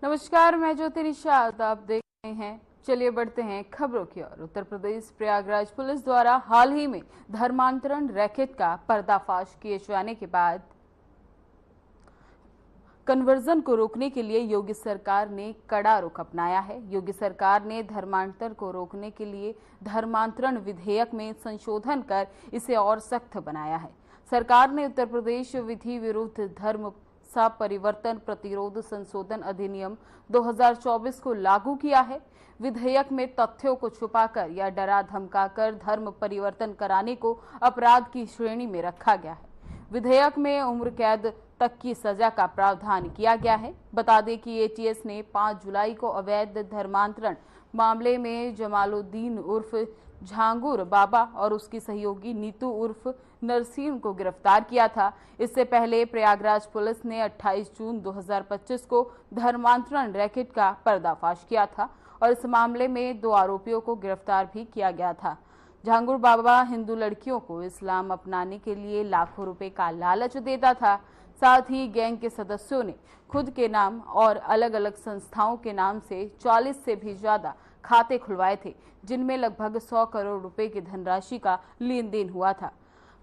नमस्कार, मैं ज्योति निषाद। आप देख रहे हैं। चलिए बढ़ते हैं खबरों की ओर। उत्तर प्रदेश प्रयागराज पुलिस द्वारा हाल ही में धर्मांतरण रैकेट का पर्दाफाश किए जाने के बाद कन्वर्जन को रोकने के लिए योगी सरकार ने कड़ा रुख अपनाया है। योगी सरकार ने धर्मांतर को रोकने के लिए धर्मांतरण विधेयक में संशोधन कर इसे और सख्त बनाया है। सरकार ने उत्तर प्रदेश विधि विरुद्ध धर्म परिवर्तन प्रतिरोध संशोधन अधिनियम 2024 को लागू किया है। विधेयक में तथ्यों को छुपाकर या डरा धमकाकर धर्म परिवर्तन कराने को अपराध की श्रेणी में रखा गया है। विधेयक में उम्र कैद तक की सजा का प्रावधान किया गया है। बता दें कि एटीएस ने 5 जुलाई को अवैध धर्मांतरण मामले में जमालुद्दीन उर्फ झांगुर बाबा और उसकी सहयोगी नीतू उर्फ नरसिंह को गिरफ्तार किया था। इससे पहले प्रयागराज पुलिस ने 28 जून 2025 को धर्मांतरण रैकेट का पर्दाफाश किया था और इस मामले में 2 आरोपियों को गिरफ्तार भी किया गया था। झांगुर बाबा हिंदू लड़कियों को इस्लाम अपनाने के लिए लाखों रुपए का लालच देता था। साथ ही गैंग के सदस्यों ने खुद के नाम और अलग अलग संस्थाओं के नाम से 40 से भी ज्यादा खाते खुलवाए थे, जिनमें लगभग 100 करोड़ रुपए की धनराशि का लेन देन हुआ था।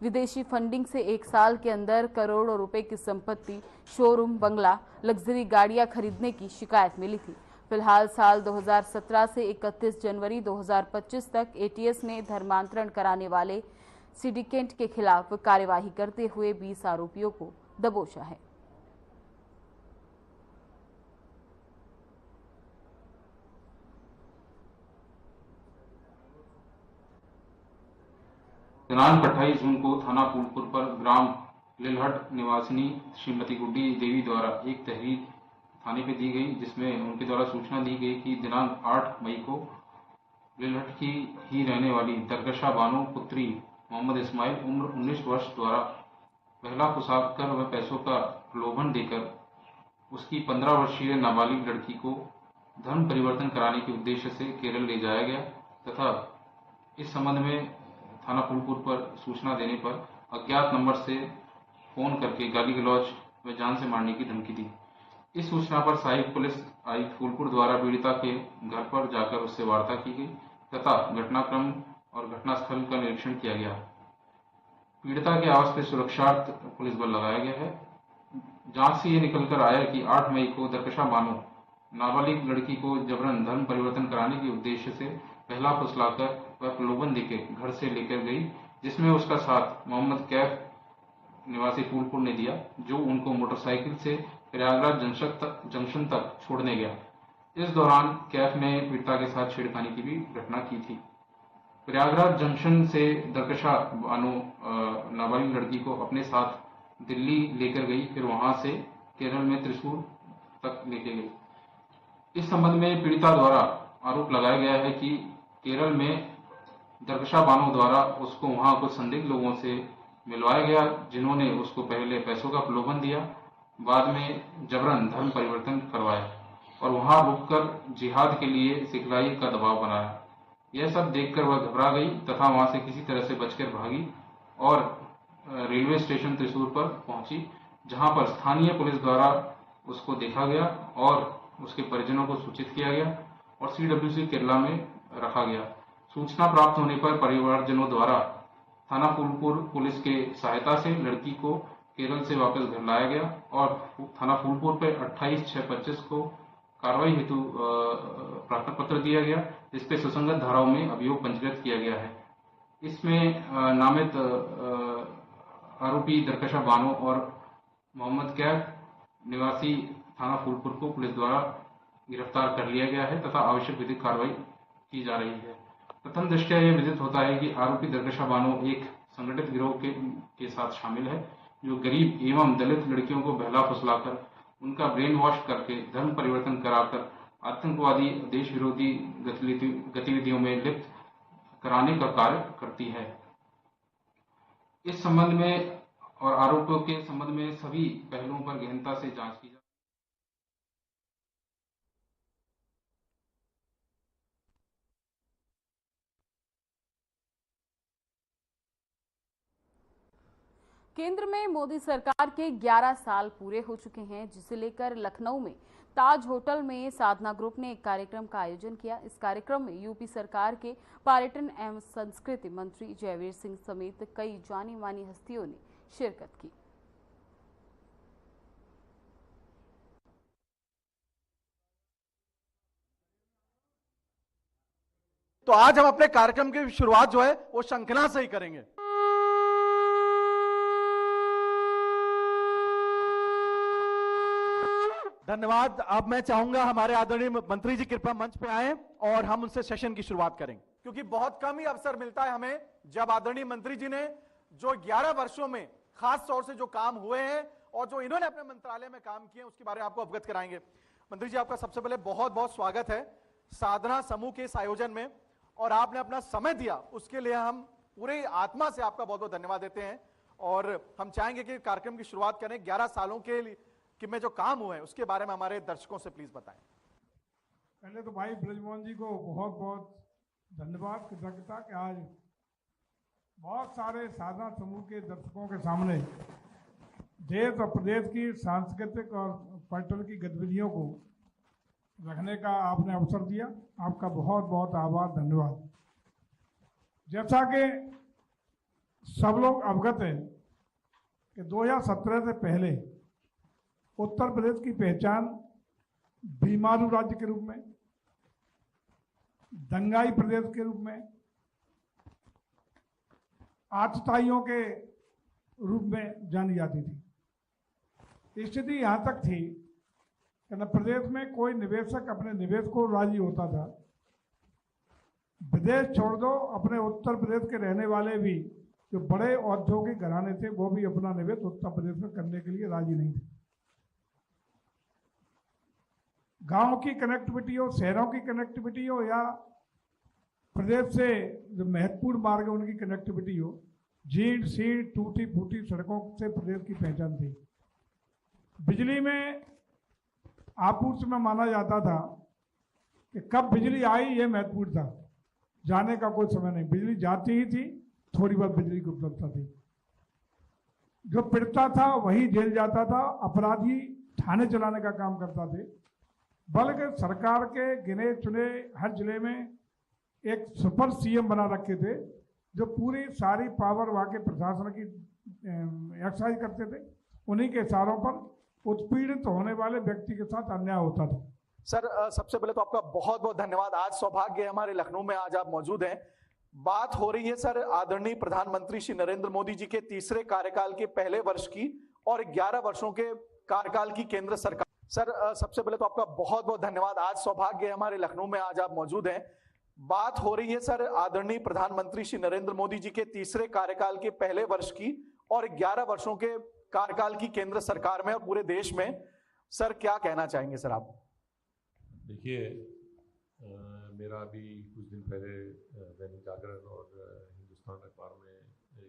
विदेशी फंडिंग से 1 साल के अंदर करोड़ों रुपए की संपत्ति, शोरूम, बंगला, लग्जरी गाड़ियां खरीदने की शिकायत मिली थी। फिलहाल साल 2017 से 31 जनवरी 2025 तक एटीएस ने धर्मांतरण कराने वाले सिंडिकेट के खिलाफ कार्यवाही करते हुए 20 आरोपियों को दबोचा है। दिनांक 28 जून को थाना फूलपुर पर ग्राम लिलहट निवासिनी श्रीमती गुड्डी देवी द्वारा एक तहरीर थाने पे दी गई, जिसमें उनके द्वारा सूचना दी गई कि दिनांक 8 मई को लिलहट की ही रहने वाली दरकशा बानो पुत्री मोहम्मद इस्माइल उम्र 19 वर्ष द्वारा पहला पोशाक कर व पैसों का प्रलोभन देकर उसकी 15 वर्षीय नाबालिग लड़की को धर्म परिवर्तन कराने के उद्देश्य से केरल ले जाया गया तथा इस संबंध में थाना फूलपुर पर सूचना देने पर अज्ञात नंबर से फोन करके गाली गलौज व जान से मारने की धमकी दी। इस सूचना पर सहायक पुलिस आयुक्त फूलपुर द्वारा पीड़िता के घर पर जाकर उससे वार्ता की गई तथा घटनाक्रम और घटनास्थल का निरीक्षण किया गया। पीड़िता के आवास पर सुरक्षार्थ पुलिस बल लगाया गया है। जांच से यह निकलकर आया कि 8 मई को दरकशा बानो नाबालिग लड़की को जबरन धर्म परिवर्तन कराने के उद्देश्य से पहला फुसलाकर व प्रलोभन देकर घर से लेकर गई, जिसमें उसका साथ मोहम्मद कैफ निवासी फूलपुर ने दिया, जो उनको मोटरसाइकिल से प्रयागराज जंक्शन तक छोड़ने गया। इस दौरान कैफ ने पीड़िता के साथ छेड़खानी की भी घटना की थी। प्रयागराज जंक्शन से दरकशा बानो नाबालिग लड़की को अपने साथ दिल्ली लेकर गई, फिर वहां से केरल में त्रिशूर तक लेके गई। इस संबंध में पीड़िता द्वारा आरोप लगाया गया है कि केरल में दरकशा बानो द्वारा उसको वहां कुछ संदिग्ध लोगों से मिलवाया गया, जिन्होंने उसको पहले पैसों का प्रलोभन दिया, बाद में जबरन धर्म परिवर्तन करवाया और वहां रुककर जिहाद के लिए सिखलाई का दबाव बनाया। यह सब देखकर वह घबरा गई तथा वहां से किसी तरह से बचकर भागी और रेलवे स्टेशन त्रिशूर पर पहुंची, जहां पर स्थानीय पुलिस द्वारा उसको देखा गया और उसके परिजनों को सूचित किया गया और CWC केरला में रखा गया। सूचना प्राप्त होने पर परिवारजनों द्वारा थाना फूलपुर पुलिस के सहायता से लड़की को केरल से वापस घर लाया गया और थाना फूलपुर पर 28/6/25 को कार्रवाई हेतु प्रार्थना पत्र दिया गया, जिस पे सुसंगत धाराओं में अभियोग पंजीकृत किया गया है। इसमें नामित आरोपी दरकशा बानो और मोहम्मद कैफ निवासी थाना फूलपुर को पुलिस द्वारा गिरफ्तार कर लिया गया है तथा आवश्यक विधिक कार्रवाई की जा रही है। प्रथम दृष्टया यह विदित होता है कि आरोपी दरकशा बानो एक संगठित गिरोह के साथ शामिल है, जो गरीब एवं दलित लड़कियों को बहला फुसलाकर उनका ब्रेन वॉश करके धर्म परिवर्तन कराकर आतंकवादी देश विरोधी गतिविधियों में लिप्त कराने का कार्य करती है। इस संबंध में और आरोपों के संबंध में सभी पहलुओं पर गहनता से जांच की जाए। केंद्र में मोदी सरकार के 11 साल पूरे हो चुके हैं, जिसे लेकर लखनऊ में ताज होटल में साधना ग्रुप ने एक कार्यक्रम का आयोजन किया। इस कार्यक्रम में यूपी सरकार के पर्यटन एवं संस्कृति मंत्री जयवीर सिंह समेत कई जानी मानी हस्तियों ने शिरकत की। तो आज हम अपने कार्यक्रम की शुरुआत जो है वो शंखना से ही करेंगे। धन्यवाद। अब मैं चाहूंगा हमारे आदरणीय मंत्री जी कृपया मंच पे आए और हम उनसे सेशन की शुरुआत करें, क्योंकि बहुत कम ही अवसर मिलता है हमें जब आदरणीय मंत्री जी ने जो 11 वर्षों में खास तौर से जो काम हुए हैं और जो इन्होंने अपने मंत्रालय में काम किए उसके बारे में आपको अवगत कराएंगे। मंत्री जी, आपका सबसे पहले बहुत बहुत स्वागत है साधना समूह के इस आयोजन में, और आपने अपना समय दिया उसके लिए हम पूरी आत्मा से आपका बहुत बहुत धन्यवाद देते हैं। और हम चाहेंगे कि कार्यक्रम की शुरुआत करें। 11 सालों के लिए कि में जो काम हुए हैं उसके बारे में हमारे दर्शकों से प्लीज बताएं। पहले तो भाई ब्रजमोहन जी को बहुत बहुत धन्यवाद, कृतज्ञता कि आज बहुत सारे साधना समूह के दर्शकों के सामने देश और प्रदेश की सांस्कृतिक और पर्यटन की गतिविधियों को रखने का आपने अवसर दिया। आपका बहुत बहुत आभार, धन्यवाद। जैसा कि सब लोग अवगत हैं कि 2017 से पहले उत्तर प्रदेश की पहचान बीमारू राज्य के रूप में, दंगाई प्रदेश के रूप में, आतताइयों के रूप में जानी जाती थी। स्थिति यहां तक थी कि न प्रदेश में कोई निवेशक अपने निवेश को राजी होता था। विदेश छोड़ दो, अपने उत्तर प्रदेश के रहने वाले भी जो बड़े औद्योगिक घराने थे वो भी अपना निवेश उत्तर प्रदेश में करने के लिए राजी नहीं थे। गांव की कनेक्टिविटी हो, शहरों की कनेक्टिविटी हो, या प्रदेश से जो महत्वपूर्ण मार्ग है उनकी कनेक्टिविटी हो, जीर्ण शीर्ण टूटी फूटी सड़कों से प्रदेश की पहचान थी। बिजली में आपूर्ति में माना जाता था कि कब बिजली आई ये महत्वपूर्ण था, जाने का कोई समय नहीं। बिजली जाती ही थी, थोड़ी बहुत बिजली की उपलब्धता थी। जो पीड़ता था वही जेल जाता था, अपराधी थाने चलाने का काम करता थे। बल्कि सरकार के गिने चुने हर जिले में एक सुपर सीएम बना रखे थे जो पूरी सारी पावर वहाँ के प्रशासन की एक्सरसाइज करते थे। उन्हीं के इशारों पर उत्पीड़ित होने वाले व्यक्ति के साथ अन्याय होता था। सर, सबसे पहले तो आपका बहुत बहुत धन्यवाद। आज सौभाग्य है हमारे लखनऊ में आज आप मौजूद हैं। बात हो रही है सर आदरणीय प्रधानमंत्री श्री नरेंद्र मोदी जी के तीसरे कार्यकाल के पहले वर्ष की और 11 वर्षों के कार्यकाल की केंद्र सरकार। सर, सबसे पहले तो आपका बहुत बहुत धन्यवाद। आज सौभाग्य है हमारे लखनऊ में आज आप मौजूद हैं। बात हो रही है सर आदरणीय प्रधानमंत्री श्री नरेंद्र मोदी जी के तीसरे कार्यकाल के पहले वर्ष की और 11 वर्षों के कार्यकाल की केंद्र सरकार में और पूरे देश में। सर, क्या कहना चाहेंगे सर आप? देखिए, मेरा अभी कुछ दिन पहले दैनिक जागरण और हिंदुस्तान अखबार में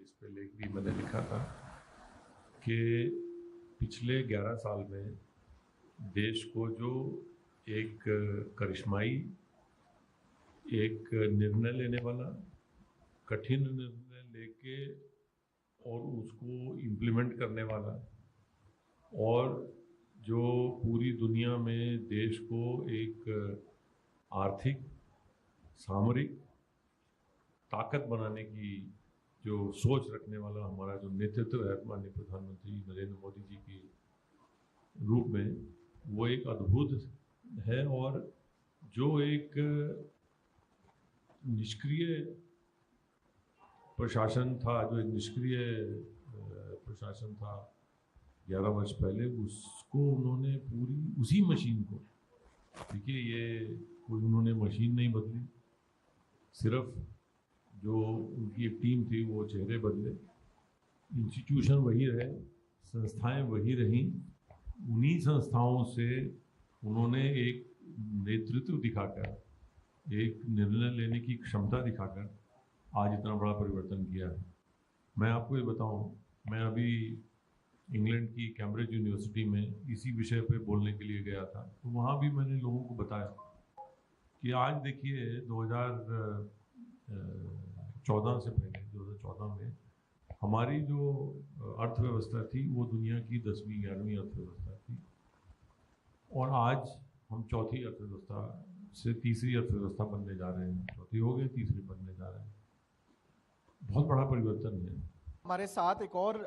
इस पे लेख भी मैंने लिखा था कि पिछले 11 साल में देश को जो एक करिश्माई, एक निर्णय लेने वाला, कठिन निर्णय लेके और उसको इम्प्लीमेंट करने वाला, और जो पूरी दुनिया में देश को एक आर्थिक सामरिक ताकत बनाने की जो सोच रखने वाला हमारा जो नेतृत्व है माननीय प्रधानमंत्री नरेंद्र मोदी जी के रूप में, वो एक अद्भुत है। और जो एक निष्क्रिय प्रशासन था, जो एक निष्क्रिय प्रशासन था 11 वर्ष पहले, उसको उन्होंने पूरी उसी मशीन को, देखिए ये कोई उन्होंने मशीन नहीं बदली, सिर्फ जो उनकी एक टीम थी वो चेहरे बदले, इंस्टीट्यूशन वही रहे, संस्थाएं वही रहीं। उन्हीं संस्थाओं से उन्होंने एक नेतृत्व दिखाकर, एक निर्णय लेने की क्षमता दिखाकर आज इतना बड़ा परिवर्तन किया है। मैं आपको ये बताऊं, मैं अभी इंग्लैंड की कैम्ब्रिज यूनिवर्सिटी में इसी विषय पे बोलने के लिए गया था, तो वहाँ भी मैंने लोगों को बताया कि आज देखिए 2014 से पहले 2014 में हमारी जो अर्थव्यवस्था थी वो दुनिया की 10वीं 11वीं अर्थव्यवस्था थी, और आज हम चौथी अर्थव्यवस्था से तीसरी अर्थव्यवस्था बनने जा रहे हैं। चौथी हो गई, तीसरी बनने जा रहे हैं। बहुत बड़ा परिवर्तन है। हमारे साथ एक और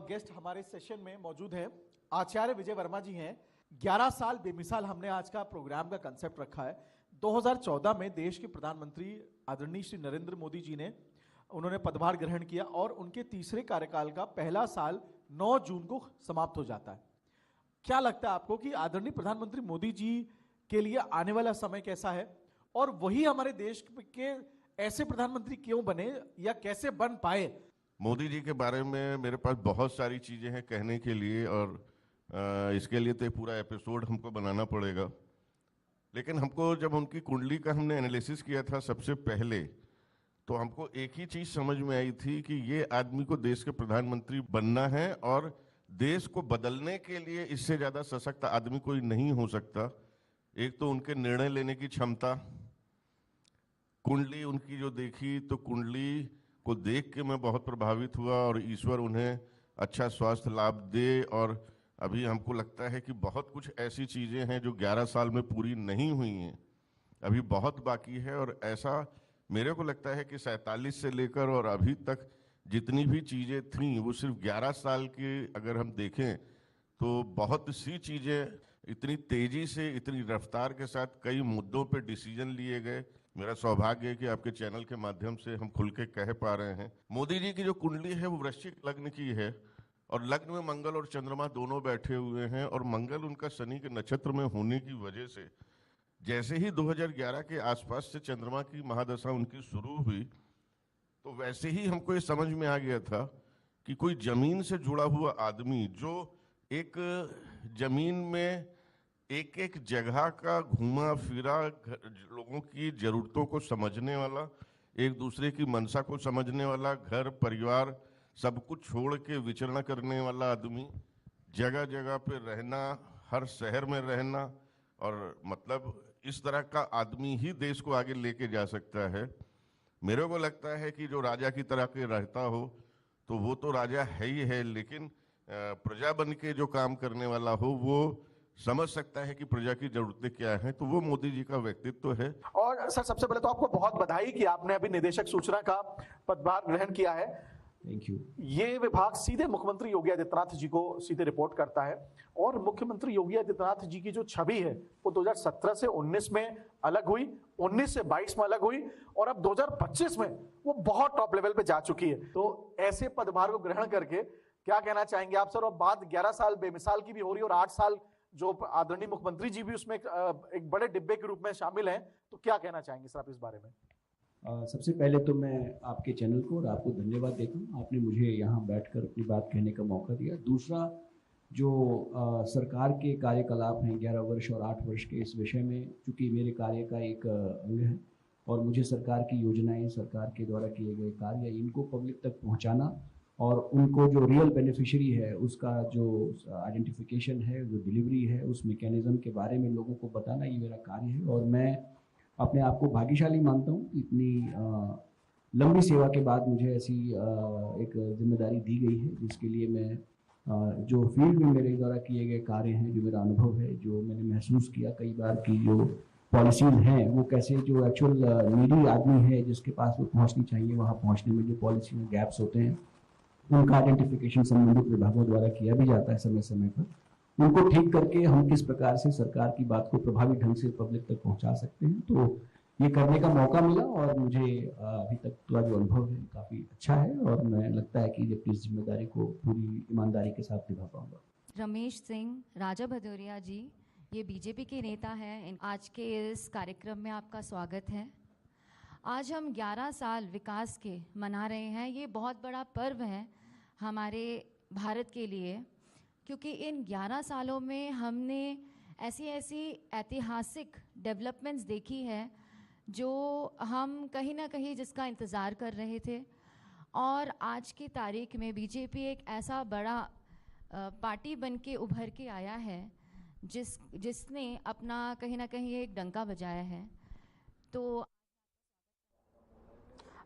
गेस्ट हमारे सेशन में मौजूद हैं, आचार्य विजय वर्मा जी हैं। 11 साल बेमिसाल हमने आज का प्रोग्राम का कंसेप्ट रखा है। 2014 में देश के प्रधानमंत्री आदरणीय श्री नरेंद्र मोदी जी ने उन्होंने पदभार ग्रहण किया और उनके तीसरे कार्यकाल का पहला साल 9 जून को समाप्त हो जाता है। क्या लगता है आपको कि आदरणीय प्रधानमंत्री मोदी जी के लिए आने वाला समय कैसा है, और वही हमारे देश के ऐसे प्रधानमंत्री क्यों बने या कैसे बन पाए? मोदी जी के बारे में मेरे पास बहुत सारी चीज़ें हैं कहने के लिए, और इसके लिए तो पूरा एपिसोड हमको बनाना पड़ेगा। लेकिन हमको जब उनकी कुंडली का हमने एनालिसिस किया था सबसे पहले, तो हमको एक ही चीज़ समझ में आई थी कि ये आदमी को देश के प्रधानमंत्री बनना है, और देश को बदलने के लिए इससे ज़्यादा सशक्त आदमी कोई नहीं हो सकता। एक तो उनके निर्णय लेने की क्षमता, कुंडली उनकी जो देखी, तो कुंडली को देख के मैं बहुत प्रभावित हुआ, और ईश्वर उन्हें अच्छा स्वास्थ्य लाभ दे। और अभी हमको लगता है कि बहुत कुछ ऐसी चीज़ें हैं जो 11 साल में पूरी नहीं हुई हैं, अभी बहुत बाकी है। और ऐसा मेरे को लगता है कि 47 से लेकर और अभी तक जितनी भी चीज़ें थीं वो सिर्फ 11 साल के अगर हम देखें तो बहुत सी चीज़ें इतनी तेज़ी से, इतनी रफ्तार के साथ कई मुद्दों पे डिसीजन लिए गए। मेरा सौभाग्य है कि आपके चैनल के माध्यम से हम खुल के कह पा रहे हैं। मोदी जी की जो कुंडली है वो वृश्चिक लग्न की है, और लग्न में मंगल और चंद्रमा दोनों बैठे हुए हैं, और मंगल उनका शनि के नक्षत्र में होने की वजह से जैसे ही 2011 के आसपास से चंद्रमा की महादशा उनकी शुरू हुई, तो वैसे ही हमको ये समझ में आ गया था कि कोई जमीन से जुड़ा हुआ आदमी, जो एक जमीन में एक एक जगह का घूमा फिरा, लोगों की ज़रूरतों को समझने वाला, एक दूसरे की मनसा को समझने वाला, घर परिवार सब कुछ छोड़ के विचरण करने वाला आदमी, जगह जगह पे रहना, हर शहर में रहना, और मतलब इस तरह का आदमी ही देश को आगे लेके जा सकता है। मेरे को लगता है कि जो राजा की तरह के रहता हो तो वो तो राजा है ही है, लेकिन प्रजा बन के जो काम करने वाला हो वो समझ सकता है कि प्रजा की जरूरतें क्या हैं, तो वो मोदी जी का व्यक्तित्व है। और सर, सबसे पहले तो आपको बहुत बधाई कि आपने अभी निदेशक सूचना का पदभार ग्रहण किया है। Thank you. ये विभाग सीधे मुख्यमंत्री योगी आदित्यनाथ जी को सीधे रिपोर्ट करता है, और मुख्यमंत्री योगी आदित्यनाथ जी की जो छवि है वो 2017 से 19 में अलग हुई, 19 से 22 में अलग हुई, और अब 2025 में वो बहुत टॉप लेवल पे जा चुकी है। तो ऐसे पदभार को ग्रहण करके क्या कहना चाहेंगे आप सर? और बात 11 साल बेमिसाल की भी हो रही है, और 8 साल जो आदरणीय मुख्यमंत्री जी भी उसमें एक बड़े डिब्बे के रूप में शामिल हैं, तो क्या कहना चाहेंगे सर आप इस बारे में? सबसे पहले तो मैं आपके चैनल को और आपको धन्यवाद देता हूँ, आपने मुझे यहाँ बैठकर अपनी बात कहने का मौका दिया। दूसरा, जो सरकार के कार्यकलाप हैं 11 वर्ष और 8 वर्ष के, इस विषय में चूँकि मेरे कार्य का एक अंग है, और मुझे सरकार की योजनाएं, सरकार के द्वारा किए गए कार्य, इनको पब्लिक तक पहुँचाना और उनको जो रियल बेनिफिशियरी है उसका जो आइडेंटिफिकेशन है, जो डिलीवरी है, उस मैकेनिज्म के बारे में लोगों को बताना, ये मेरा कार्य है। और मैं अपने आप को भाग्यशाली मानता हूँ, इतनी लंबी सेवा के बाद मुझे ऐसी एक जिम्मेदारी दी गई है, जिसके लिए मैं जो फील्ड में मेरे द्वारा किए गए कार्य हैं, जो मेरा अनुभव है, जो मैंने महसूस किया कई बार की जो पॉलिसीज हैं वो कैसे जो एक्चुअल नीडी आदमी है जिसके पास वो पहुँचनी चाहिए, वहाँ पहुँचने में जो पॉलिसी में गैप्स होते हैं उनका आइडेंटिफिकेशन संबंधित विभागों द्वारा किया भी जाता है समय समय पर। उनको ठीक करके हम किस प्रकार से सरकार की बात को प्रभावी ढंग से पब्लिक तक पहुंचा सकते हैं, तो ये करने का मौका मिला, और मुझे अभी तक का जो अनुभव है काफ़ी अच्छा है, और मैं लगता है कि जब इस जिम्मेदारी को पूरी ईमानदारी के साथ निभा पाऊंगा। रमेश सिंह, राजा भदौरिया जी, ये बीजेपी के नेता हैं, आज के इस कार्यक्रम में आपका स्वागत है। आज हम 11 साल विकास के मना रहे हैं। ये बहुत बड़ा पर्व है हमारे भारत के लिए, क्योंकि इन 11 सालों में हमने ऐसी ऐतिहासिक डेवलपमेंट्स देखी है जो हम कहीं ना कहीं जिसका इंतज़ार कर रहे थे। और आज की तारीख में बीजेपी एक ऐसा बड़ा पार्टी बन के उभर के आया है जिसने अपना कहीं ना कहीं एक डंका बजाया है। तो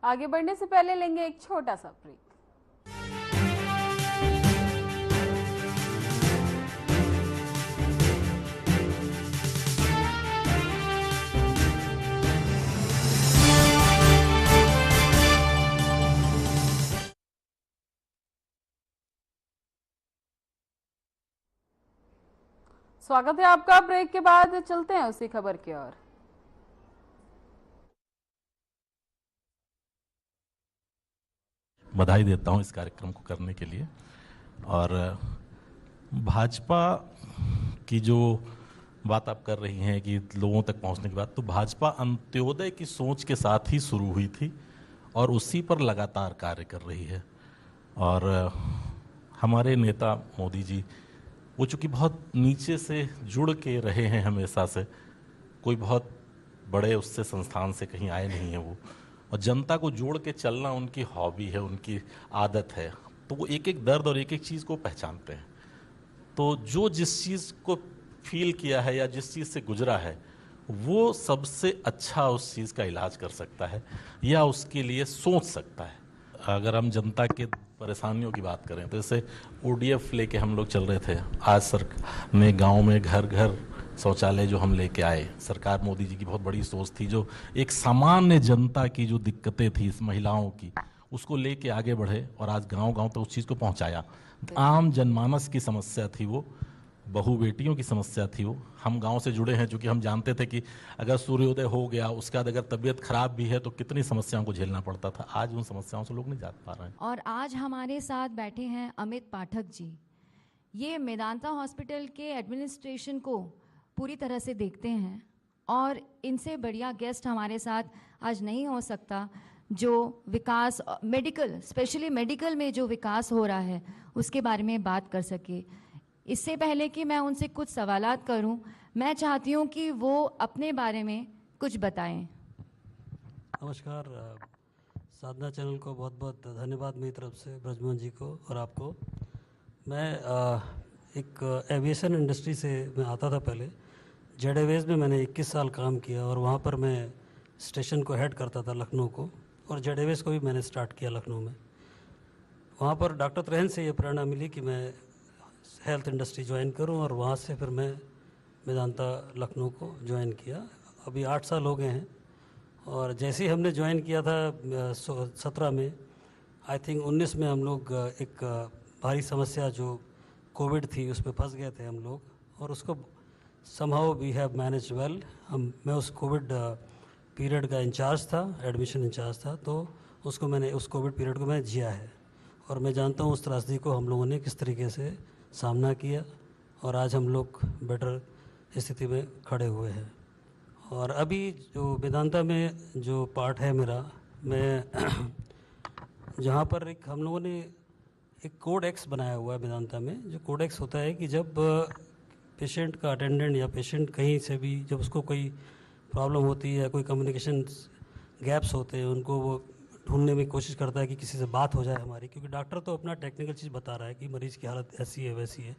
आगे बढ़ने से पहले लेंगे एक छोटा सा ब्रेक। स्वागत है आपका। ब्रेक के बाद चलते हैं उसी खबर की ओर। बधाई देता हूं इस कार्यक्रम को करने के लिए। और भाजपा की जो बात आप कर रही हैं कि लोगों तक पहुंचने की बात, तो भाजपा अंत्योदय की सोच के साथ ही शुरू हुई थी और उसी पर लगातार कार्य कर रही है। और हमारे नेता मोदी जी, वो चूँकि बहुत नीचे से जुड़ के रहे हैं हमेशा से, कोई बहुत बड़े उससे संस्थान से कहीं आए नहीं हैं वो, और जनता को जोड़ के चलना उनकी हॉबी है, उनकी आदत है। तो वो एक एक दर्द और एक एक चीज़ को पहचानते हैं। तो जो जिस चीज़ को फील किया है या जिस चीज़ से गुजरा है, वो सबसे अच्छा उस चीज़ का इलाज कर सकता है या उसके लिए सोच सकता है। अगर हम जनता के परेशानियों की बात करें तो जैसे ODF लेके हम लोग चल रहे थे, आज सरकार ने गांव में घर घर शौचालय जो हम लेके आए, सरकार मोदी जी की बहुत बड़ी सोच थी। जो एक सामान्य जनता की जो दिक्कतें थी इस महिलाओं की, उसको लेके आगे बढ़े और आज गांव गांव तक उस चीज़ को पहुंचाया। आम जनमानस की समस्या थी वो, बहू बेटियों की समस्या थी वो। हम गांव से जुड़े हैं, चूँकि हम जानते थे कि अगर सूर्योदय हो गया, उसके बाद अगर तबीयत खराब भी है तो कितनी समस्याओं को झेलना पड़ता था। आज उन समस्याओं से लोग नहीं जा पा रहे हैं। और आज हमारे साथ बैठे हैं अमित पाठक जी। ये मेदांता हॉस्पिटल के एडमिनिस्ट्रेशन को पूरी तरह से देखते हैं और इनसे बढ़िया गेस्ट हमारे साथ आज नहीं हो सकता, जो विकास मेडिकल, स्पेशली मेडिकल में जो विकास हो रहा है उसके बारे में बात कर सके। इससे पहले कि मैं उनसे कुछ सवालात करूं, मैं चाहती हूं कि वो अपने बारे में कुछ बताएं। नमस्कार, साधना चैनल को बहुत बहुत धन्यवाद मेरी तरफ से, ब्रजमोहन जी को और आपको। मैं एक एविएशन इंडस्ट्री से मैं आता था पहले। जेड एवेज में मैंने 21 साल काम किया और वहाँ पर मैं स्टेशन को हेड करता था लखनऊ को, और जेड एवेज को भी मैंने स्टार्ट किया लखनऊ में। वहाँ पर डॉक्टर त्रेहन से ये प्रेरणा मिली कि मैं हेल्थ इंडस्ट्री ज्वाइन करूं, और वहाँ से फिर मैं मेदांता लखनऊ को ज्वाइन किया। अभी 8 साल हो गए हैं। और जैसे ही हमने ज्वाइन किया था 17 में, आई थिंक 19 में हम लोग एक भारी समस्या जो कोविड थी उस पर फंस गए थे हम लोग, और उसको somehow we have manage well. मैं उस कोविड पीरियड का इंचार्ज था, एडमिशन इंचार्ज था, तो उस कोविड पीरियड को मैं जिया है और मैं जानता हूँ उस त्रासदी को हम लोगों ने किस तरीके से सामना किया, और आज हम लोग बेटर स्थिति में खड़े हुए हैं। और अभी जो वेदांता में जो पार्ट है मेरा, मैं जहाँ पर एक हम लोगों ने एक कोड एक्स बनाया हुआ है वेदांता में। जो कोड एक्स होता है कि जब पेशेंट का अटेंडेंट या पेशेंट कहीं से भी जब उसको कोई प्रॉब्लम होती है, कोई कम्युनिकेशन गैप्स होते हैं, उनको वो ढूंढने में कोशिश करता है कि किसी से बात हो जाए हमारी, क्योंकि डॉक्टर तो अपना टेक्निकल चीज़ बता रहा है कि मरीज़ की हालत ऐसी है वैसी है,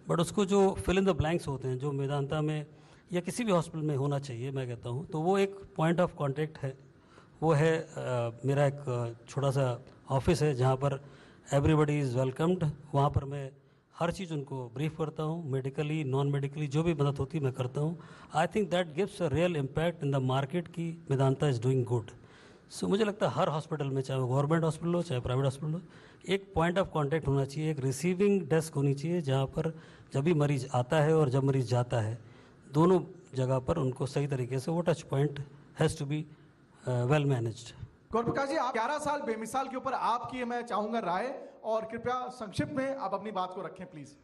बट उसको जो फिल इन द ब्लैंक्स होते हैं, जो वेदांता में या किसी भी हॉस्पिटल में होना चाहिए मैं कहता हूँ, तो वो एक पॉइंट ऑफ कॉन्टैक्ट है। वो है मेरा एक छोटा सा ऑफिस है जहाँ पर एवरीबडी इज़ वेलकम्ड। वहाँ पर मैं हर चीज़ उनको ब्रीफ करता हूँ, मेडिकली नॉन मेडिकली जो भी मदद होती है मैं करता हूँ। I think that gives a real impact in the market की वेदांता इज़ डूइंग गुड। सो मुझे लगता है हर हॉस्पिटल में, चाहे वो गवर्नमेंट हॉस्पिटल हो चाहे प्राइवेट हॉस्पिटल हो, एक पॉइंट ऑफ कांटेक्ट होना चाहिए, एक रिसीविंग डेस्क होनी चाहिए, जहाँ पर जब भी मरीज़ आता है और जब मरीज़ जाता है, दोनों जगह पर उनको सही तरीके से वो touch point has to be well managed. Gaurprakash ji, आप 11 साल बेमिसाल के ऊपर आपकी मैं चाहूंगा राय, और कृपया संक्षिप्त में आप अपनी बात को रखें please.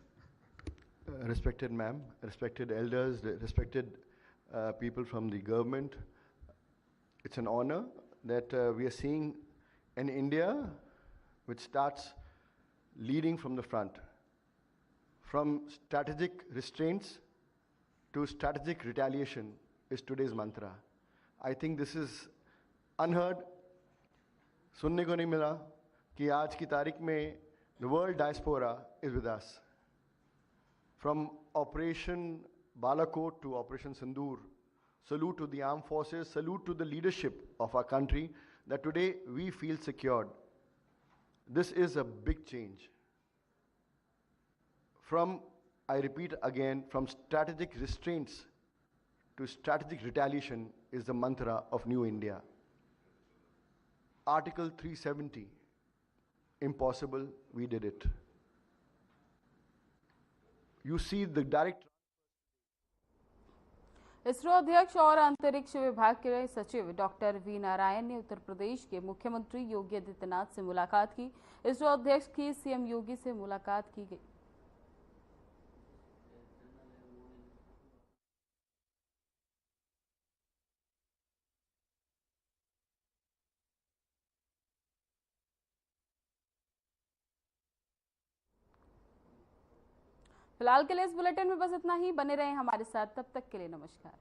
Respected ma'am, respected elders, respected people from the government, it's an honor that we are seeing an India which starts leading from the front. From strategic restraints to strategic retaliation is today's mantra. I think this is unheard. सुनने को नहीं मिला कि आज की तारीख में the world diaspora is with us. From Operation Balakot to Operation Sindoor, salute to the armed forces, salute to the leadership of our country that today we feel secured. This is a big change. From, I repeat again, from strategic restraints to strategic retaliation is the mantra of New India. Article 370, impossible, we did it. You see the direct ISRO अध्यक्ष और अंतरिक्ष विभाग के सचिव doctor V Narayan ने उत्तर प्रदेश के मुख्यमंत्री योगी आदित्यनाथ से मुलाकात की। इसरो अध्यक्ष की सीएम योगी से मुलाकात की गई। फिलहाल के लिए इस बुलेटिन में बस इतना ही। बने रहें हमारे साथ, तब तक के लिए नमस्कार।